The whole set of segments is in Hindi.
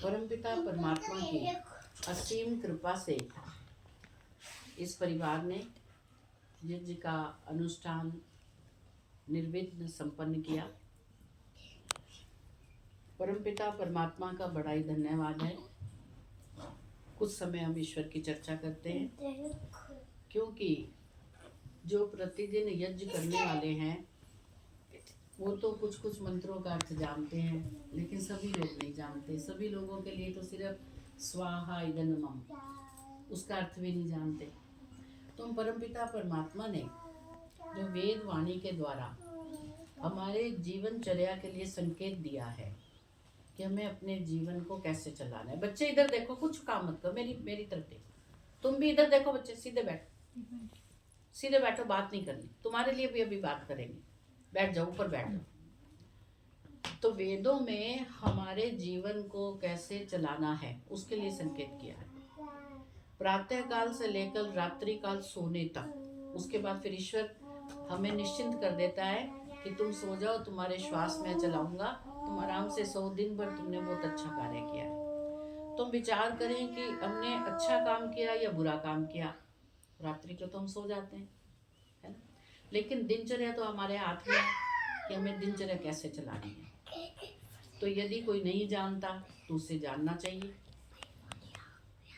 परमपिता परमात्मा की असीम कृपा से इस परिवार ने यज्ञ का अनुष्ठान निर्विघ्न संपन्न किया। परमपिता परमात्मा का बड़ा ही धन्यवाद है। कुछ समय हम ईश्वर की चर्चा करते हैं, क्योंकि जो प्रतिदिन यज्ञ करने वाले हैं वो तो कुछ कुछ मंत्रों का अर्थ जानते हैं, लेकिन सभी लोग नहीं जानते। सभी लोगों के लिए तो सिर्फ स्वाहा इदन्नमम उसका अर्थ भी नहीं जानते। तो परमपिता परमात्मा ने जो वेद वाणी के द्वारा हमारे जीवनचर्या के लिए संकेत दिया है कि हमें अपने जीवन को कैसे चलाना है। बच्चे इधर देखो, कुछ काम मत करो, मेरी तरफ देखो। तुम भी इधर देखो बच्चे, सीधे बैठो, सीधे बैठो, बात नहीं करनी। तुम्हारे लिए भी अभी बात करेंगे, बैठ जाओ, ऊपर बैठ जाओ। तो वेदों में हमारे जीवन को कैसे चलाना है उसके लिए संकेत किया है। प्रातः काल से लेकर रात्रि काल सोने तक, उसके बाद फिर ईश्वर हमें निश्चिंत कर देता है कि तुम सो जाओ, तुम्हारे श्वास में चलाऊंगा, तुम आराम से सो, दिन भर तुमने बहुत अच्छा कार्य किया है। तुम विचार करें कि हमने अच्छा काम किया या बुरा काम किया। रात्रि को तो हम सो जाते हैं, है ना, लेकिन दिनचर्या तो हमारे हाथ में है कि हमें दिनचर्या कैसे चलानी है। तो यदि कोई नहीं जानता तो उसे जानना चाहिए।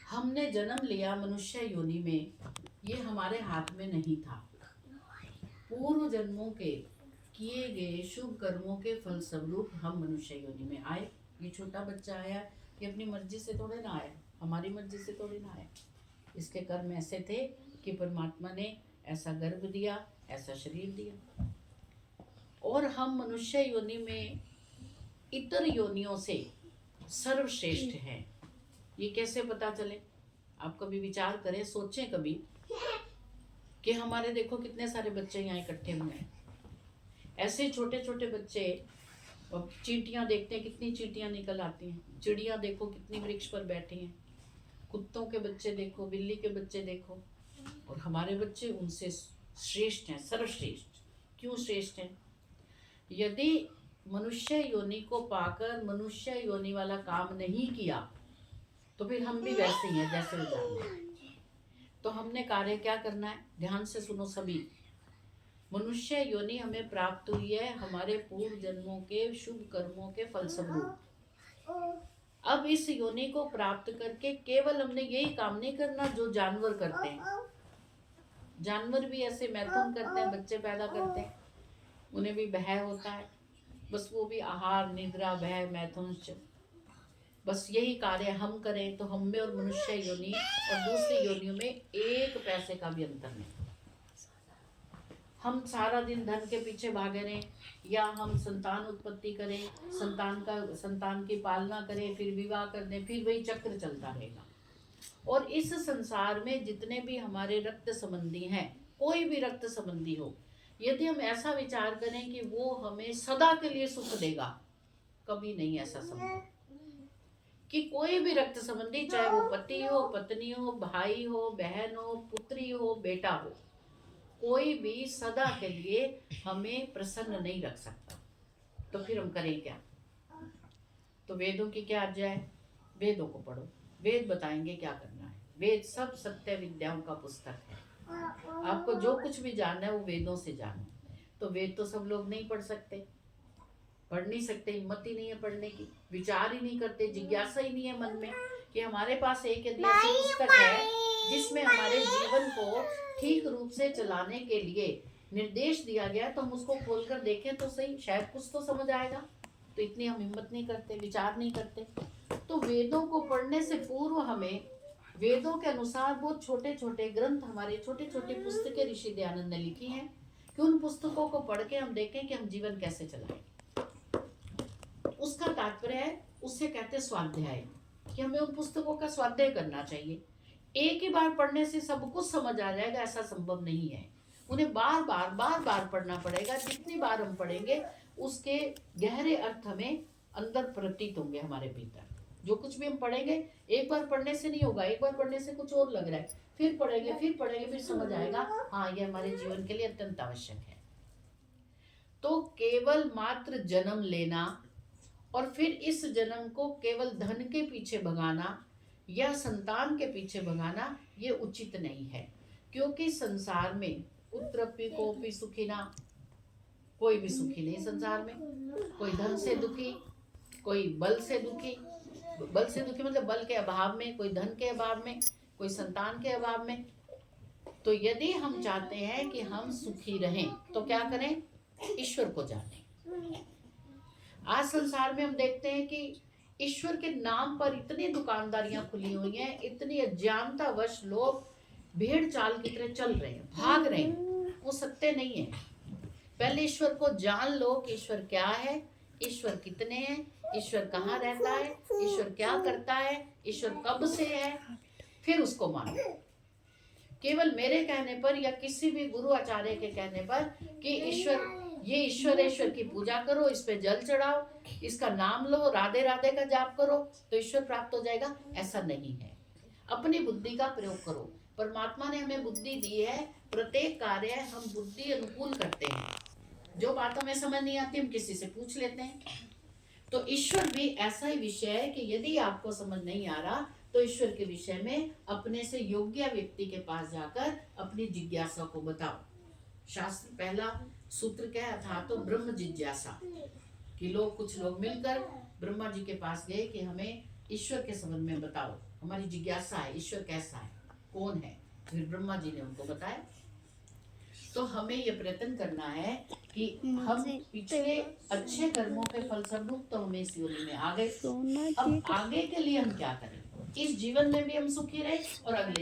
हमने जन्म लिया मनुष्य योनि में, ये हमारे हाथ में नहीं था। पूर्व जन्मों के किए गए शुभ कर्मों के फल स्वरूप हम मनुष्य योनि में आए। ये छोटा बच्चा आया, ये अपनी मर्जी से थोड़े ना आया, हमारी मर्जी से थोड़े ना आया। इसके कर्म ऐसे थे कि परमात्मा ने ऐसा गर्भ दिया, ऐसा शरीर दिया। और हम मनुष्य योनि में इतर योनियों से सर्वश्रेष्ठ हैं। ये कैसे पता चले? आप कभी विचार करें, सोचें कभी कि हमारे देखो कितने सारे बच्चे यहाँ इकट्ठे हुए हैं। ऐसे छोटे छोटे बच्चे, चींटियां देखते हैं, कितनी चींटियां निकल आती हैं। चिड़िया देखो कितनी वृक्ष पर बैठी हैं। कुत्तों के बच्चे देखो, बिल्ली के बच्चे देखो, और हमारे बच्चे उनसे श्रेष्ठ हैं, सर्वश्रेष्ठ। क्यों श्रेष्ठ हैं? यदि मनुष्य योनि को पाकर मनुष्य योनि वाला काम नहीं किया तो फिर हम भी वैसे ही हैं जैसे वो जानते। तो हमने कार्य क्या करना है? ध्यान से सुनो सभी। मनुष्य योनि हमें प्राप्त हुई है हमारे पूर्व जन्मों के शुभ कर्मों के फलस्वरूप। अब इस योनि को प्राप्त करके केवल हमने यही काम नहीं करना जो जानवर करते हैं। जानवर भी ऐसे मैथुन करते हैं, बच्चे पैदा करते हैं, उन्हें भी भय होता है। बस वो भी आहार, निद्रा, भय, मैथुन, बस यही कार्य हम करें तो हम में और मनुष्य योनि और दूसरी योनियों में एक पैसे का भी अंतर नहीं। हम सारा दिन धन के पीछे भागे रहें, या हम संतान उत्पत्ति करें, संतान की पालना करें, फिर विवाह कर दें, फिर वही चक्र चलता रहेगा। और इस संसार में जितने भी हमारे रक्त संबंधी हैं, कोई भी रक्त संबंधी हो, यदि हम ऐसा विचार करें कि वो हमें सदा के लिए सुख देगा, कभी नहीं ऐसा संभव। कि कोई भी रक्त संबंधी, चाहे वो पति हो, पत्नी हो, भाई हो, बहन हो, पुत्री हो, बेटा हो, कोई भी सदा के लिए हमें प्रसन्न नहीं रख सकता। तो फिर हम करें क्या? तो वेदों की क्या आज्ञा है? वेदों को पढ़ो, वेद बताएंगे क्या करना है। वेद सब सत्य विद्याओं का पुस्तक है। आपको जो कुछ भी जानना है वो वेदों से जानो। तो वेद तो सब लोग नहीं पढ़ सकते, पढ़ नहीं सकते, हिम्मत ही नहीं है पढ़ने की, विचार ही नहीं करते, जिज्ञासा ही नहीं है मन में कि हमारे पास एक यदि ऐसी पुस्तक है जिसमें हमारे जीवन को ठीक रूप से चलाने के लिए निर्देश दिया गया, तो हम उसको खोलकर देखें तो सही, शायद कुछ तो समझ आएगा। तो इतनी हम हिम्मत नहीं करते, विचार नहीं करते। तो वेदों को पढ़ने से पूर्व हमें वेदों के अनुसार बहुत छोटे छोटे ग्रंथ, हमारे छोटे छोटे पुस्तकें ऋषि दयानंद ने लिखी हैं, कि उन पुस्तकों को पढ़ के हम देखें कि हम जीवन कैसे चलाएं। उसका तात्पर्य है, उससे कहते हैं स्वाध्याय, कि हमें उन पुस्तकों का स्वाध्याय करना चाहिए। एक ही बार पढ़ने से सब कुछ समझ आ जाएगा, ऐसा संभव नहीं है। उन्हें बार बार पढ़ना पड़ेगा। जितनी बार हम पढ़ेंगे उसके गहरे अर्थ हमें अंदर प्रतीत होंगे हमारे भीतर। जो कुछ भी हम पढ़ेंगे, एक बार पढ़ने से नहीं होगा, एक बार पढ़ने से कुछ और लग रहा है, फिर पढ़ेंगे, फिर समझ आएगा, हाँ ये हमारे जीवन के लिए अत्यंत आवश्यक है। तो केवल मात्र जन्म लेना और फिर इस जन्म को केवल धन के पीछे भगाना या संतान के पीछे भगाना ये उचित नहीं है। क्योंकि संसार में कुत्रपि कोपि सुखिना, कोई भी सुखी नहीं संसार में। कोई धन से दुखी, कोई बल से दुखी, बल से दुखी मतलब बल के अभाव में, कोई धन के अभाव में, कोई संतान के अभाव में। तो यदि हम चाहते हैं कि हम सुखी रहें तो क्या करें? ईश्वर को जानें। आज संसार में हम देखते हैं कि ईश्वर के नाम पर इतनी दुकानदारियां खुली हुई हैं, इतनी अज्ञानतावश लोग भेड़ चाल की तरह चल रहे हैं, भाग रहे हैं। वो सत्य नहीं है। पहले ईश्वर को जान लो कि ईश्वर क्या है, ईश्वर कितने हैं, ईश्वर कहाँ रहता है, ईश्वर क्या करता है, ईश्वर कब से है, फिर उसको मानो। केवल मेरे कहने पर या किसी भी गुरु आचार्य के कहने पर कि ईश्वर ये ईश्वर है, ईश्वर की पूजा करो, इस पे जल चढ़ाओ, इसका नाम लो, राधे राधे का जाप करो तो ईश्वर प्राप्त हो जाएगा, ऐसा नहीं है। अपनी बुद्धि का प्रयोग करो। परमात्मा ने हमें बुद्धि दी है, प्रत्येक कार्य हम बुद्धि अनुकूल करते हैं। जो बात हमें समझ नहीं आती हम किसी से पूछ लेते हैं। तो ईश्वर भी ऐसा ही विषय है कि यदि आपको समझ नहीं आ रहा तो ईश्वर के विषय में अपने से योग्य व्यक्ति के पास जाकर अपनी जिज्ञासा को बताओ। शास्त्र पहला सूत्र क्या है था? तो ब्रह्म जिज्ञासा। कि कुछ लोग मिलकर ब्रह्मा जी के पास गए कि हमें ईश्वर के संबंध में बताओ, हमारी जिज्ञासा है, ईश्वर कैसा है, कौन है। फिर ब्रह्मा जी ने उनको बताया। तो हमें ये प्रयत्न करना है कि हम पिछले अच्छे कर्मों के फलस्वरूप तो हमें इस योनि में आ गए। अब आगे के लिए हम क्या करें? इस जीवन में भी हम सुखी रहे और अगले